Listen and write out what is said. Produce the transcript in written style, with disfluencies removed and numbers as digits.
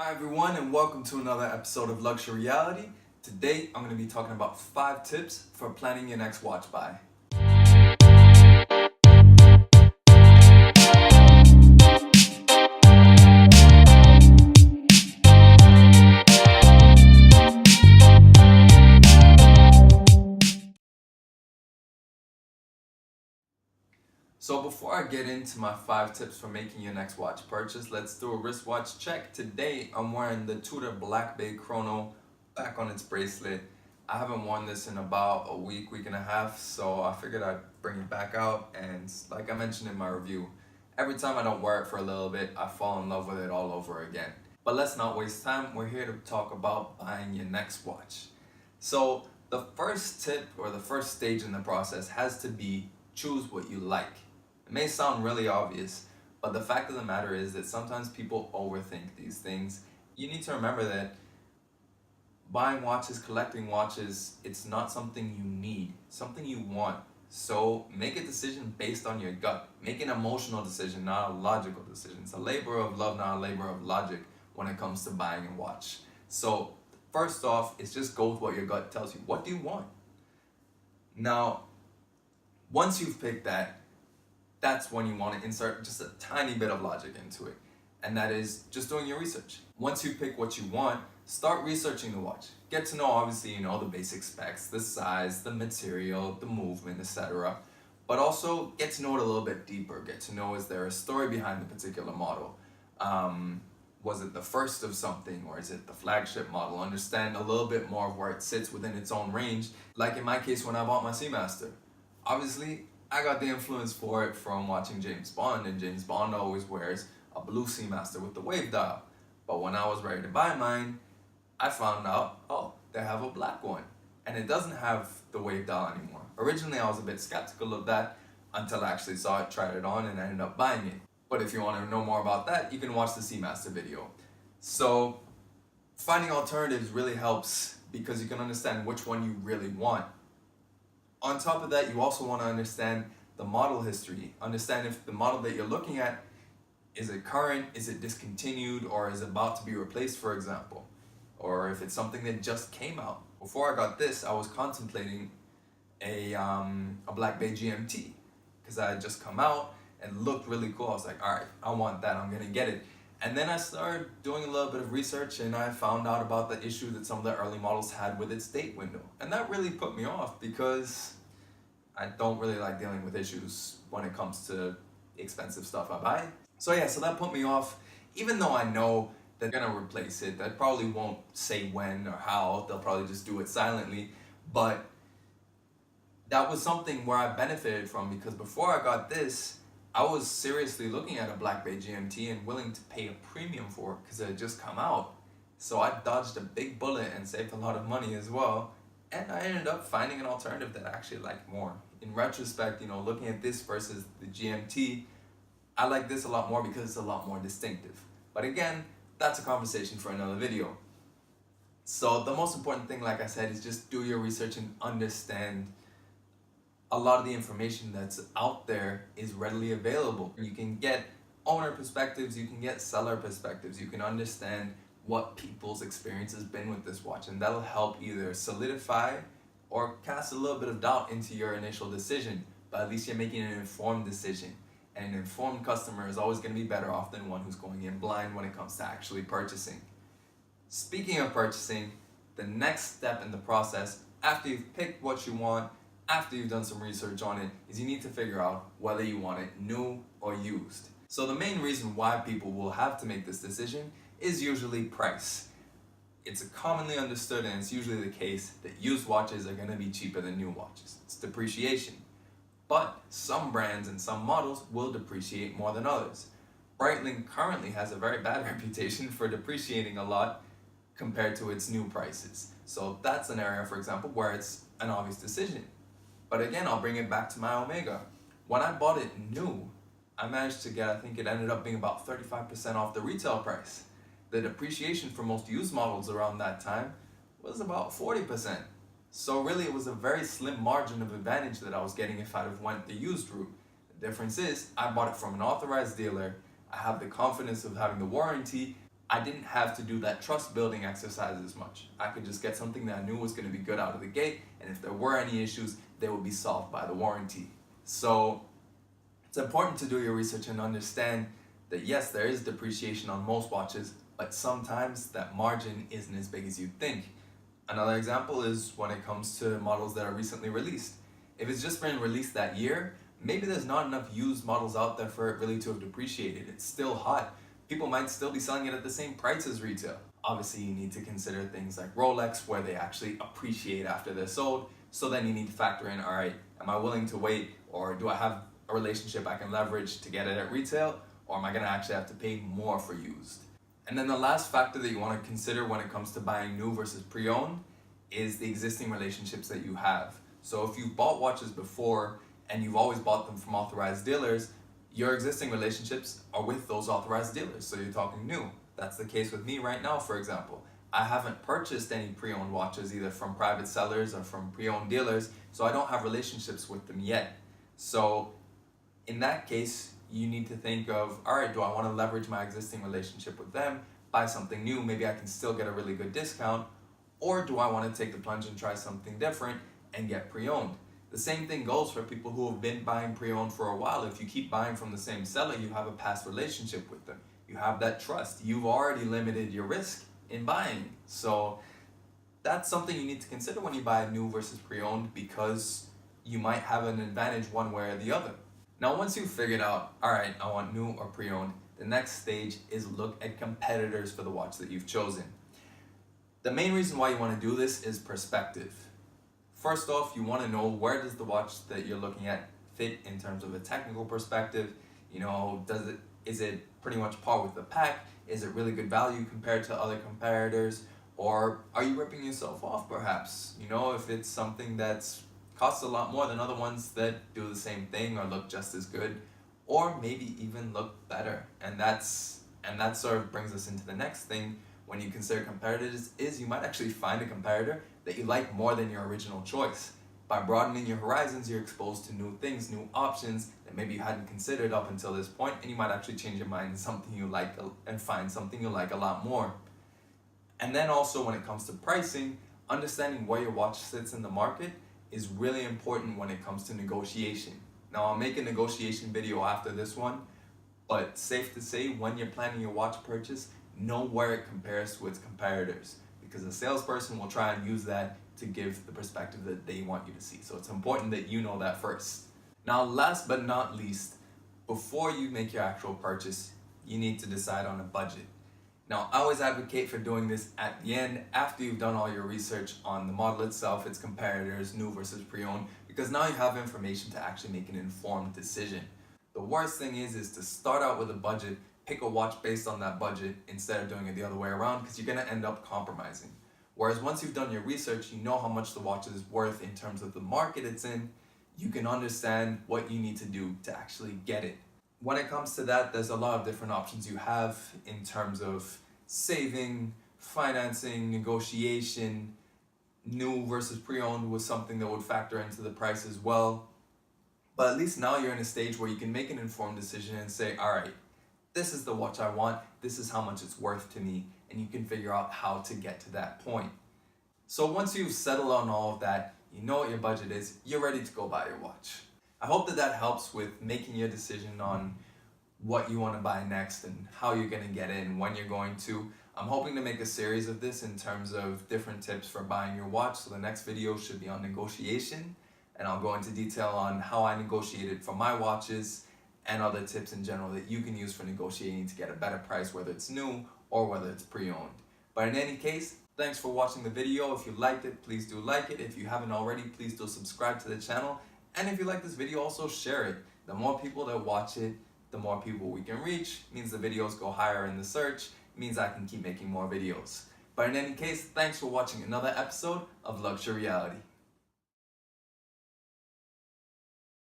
Hi everyone and welcome to another episode of Luxury Reality. Today I'm going to be talking about 5 tips for planning your next watch buy. So before I get into my 5 tips for making your next watch purchase, let's do a wristwatch check. Today I'm wearing the Tudor Black Bay Chrono back on its bracelet. I haven't worn this in about a week and a half, so I figured I'd bring it back out, and like I mentioned in my review, every time I don't wear it for a little bit, I fall in love with it all over again. But let's not waste time, we're here to talk about buying your next watch. So the first tip or the first stage in the process has to be choose what you like. It may sound really obvious, but the fact of the matter is that sometimes people overthink these things. You need to remember that buying watches, collecting watches, it's not something you need, something you want. So make a decision based on your gut. Make an emotional decision, not a logical decision. It's a labor of love, not a labor of logic when it comes to buying a watch. So first off, it's just go with what your gut tells you. What do you want? Now, once you've picked that, that's when you want to insert just a tiny bit of logic into it. And that is just doing your research. Once you pick what you want, start researching the watch. Get to know, obviously, the basic specs, the size, the material, the movement, etc. But also get to know it a little bit deeper. Get to know, is there a story behind the particular model? Was it the first of something, or is it the flagship model? Understand a little bit more of where it sits within its own range. Like in my case, when I bought my Seamaster. Obviously, I got the influence for it from watching James Bond, and James Bond always wears a blue Seamaster with the wave dial. But when I was ready to buy mine, I found out, they have a black one. And it doesn't have the wave dial anymore. Originally, I was a bit skeptical of that until I actually saw it, tried it on, and I ended up buying it. But if you want to know more about that, you can watch the Seamaster video. So finding alternatives really helps because you can understand which one you really want. On top of that, you also want to understand the model history. Understand if the model that you're looking at, is it current, is it discontinued, or is it about to be replaced, for example? Or if it's something that just came out. Before I got this, I was contemplating a Black Bay GMT because I had just come out and looked really cool. I was like, all right, I want that, I'm gonna get it. And then I started doing a little bit of research, and I found out about the issue that some of the early models had with its date window. And that really put me off because I don't really like dealing with issues when it comes to expensive stuff I buy. So that put me off. Even though I know they're gonna replace it, they probably won't say when or how, they'll probably just do it silently. But that was something where I benefited from, because before I got this, I was seriously looking at a Black Bay GMT and willing to pay a premium for it because it had just come out. So I dodged a big bullet and saved a lot of money as well. And I ended up finding an alternative that I actually liked more. In retrospect, looking at this versus the GMT, I like this a lot more because it's a lot more distinctive. But again, that's a conversation for another video. So the most important thing, like I said, is just do your research and understand a lot of the information that's out there is readily available. You can get owner perspectives, you can get seller perspectives, you can understand what people's experience has been with this watch, and that'll help either solidify or cast a little bit of doubt into your initial decision, but at least you're making an informed decision. And an informed customer is always going to be better off than one who's going in blind when it comes to actually purchasing. Speaking of purchasing, the next step in the process, after you've picked what you want, after you've done some research on it, is you need to figure out whether you want it new or used. So the main reason why people will have to make this decision is usually price. It's commonly understood, and it's usually the case, that used watches are going to be cheaper than new watches. It's depreciation. But some brands and some models will depreciate more than others. Breitling currently has a very bad reputation for depreciating a lot compared to its new prices. So that's an area, for example, where it's an obvious decision. But again, I'll bring it back to my Omega. When I bought it new, I managed to get, I think it ended up being about 35% off the retail price. The depreciation for most used models around that time was about 40%. So really it was a very slim margin of advantage that I was getting if I'd have went the used route. The difference is, I bought it from an authorized dealer, I have the confidence of having the warranty, I didn't have to do that trust building exercise as much. I could just get something that I knew was going to be good out of the gate, and if there were any issues, they would be solved by the warranty. So it's important to do your research and understand that yes, there is depreciation on most watches, but sometimes that margin isn't as big as you think. Another example is when it comes to models that are recently released. If it's just been released that year, maybe there's not enough used models out there for it really to have depreciated. It's still hot. People might still be selling it at the same price as retail. Obviously, you need to consider things like Rolex, where they actually appreciate after they're sold. So then you need to factor in, all right, am I willing to wait, or do I have a relationship I can leverage to get it at retail, or am I gonna actually have to pay more for used? And then the last factor that you wanna consider when it comes to buying new versus pre-owned is the existing relationships that you have. So if you've bought watches before and you've always bought them from authorized dealers, your existing relationships are with those authorized dealers, so you're talking new. That's the case with me right now, for example. I haven't purchased any pre-owned watches either from private sellers or from pre-owned dealers, so I don't have relationships with them yet. So in that case, you need to think of, all right, do I want to leverage my existing relationship with them, buy something new, maybe I can still get a really good discount, or do I want to take the plunge and try something different and get pre-owned? The same thing goes for people who have been buying pre-owned for a while. If you keep buying from the same seller, you have a past relationship with them. You have that trust. You've already limited your risk in buying. So that's something you need to consider when you buy new versus pre-owned, because you might have an advantage one way or the other. Now, once you've figured out, all right, I want new or pre-owned, the next stage is look at competitors for the watch that you've chosen. The main reason why you want to do this is perspective. First off, you want to know, where does the watch that you're looking at fit in terms of a technical perspective? Is it pretty much par with the pack? Is it really good value compared to other competitors? Or are you ripping yourself off perhaps? If it's something that's costs a lot more than other ones that do the same thing or look just as good, or maybe even look better. And that sort of brings us into the next thing. When you consider competitors, is you might actually find a competitor that you like more than your original choice. By broadening your horizons, you're exposed to new things, new options that maybe you hadn't considered up until this point, and you might actually change your mind in something you like and find something you like a lot more. And then also, when it comes to pricing, understanding where your watch sits in the market is really important when it comes to negotiation. Now, I'll make a negotiation video after this one, but safe to say, when you're planning your watch purchase, know where it compares to its competitors, because a salesperson will try and use that to give the perspective that they want you to see. So it's important that you know that first. Now, last but not least, before you make your actual purchase, you need to decide on a budget. Now, I always advocate for doing this at the end, after you've done all your research on the model itself, its comparators, new versus pre-owned, because now you have information to actually make an informed decision. The worst thing is to start out with a budget, pick a watch based on that budget instead of doing it the other way around, because you're going to end up compromising. Whereas once you've done your research, you know how much the watch is worth in terms of the market it's in, you can understand what you need to do to actually get it. When it comes to that, there's a lot of different options you have in terms of saving, financing, negotiation. New versus pre-owned was something that would factor into the price as well. But at least now you're in a stage where you can make an informed decision and say, all right, this is the watch I want, this is how much it's worth to me, and you can figure out how to get to that point. So once you've settled on all of that, you know what your budget is, you're ready to go buy your watch. I hope that helps with making your decision on what you want to buy next and how you're going to get in, when you're going to. I'm hoping to make a series of this in terms of different tips for buying your watch. So the next video should be on negotiation, and I'll go into detail on how I negotiated for my watches and other tips in general that you can use for negotiating to get a better price, whether it's new or whether it's pre-owned. But in any case, thanks for watching the video. If you liked it, please do like it. If you haven't already, please do subscribe to the channel. And if you like this video, also share it. The more people that watch it, the more people we can reach. Means the videos go higher in the search. Means I can keep making more videos. But in any case, thanks for watching another episode of Luxury Reality.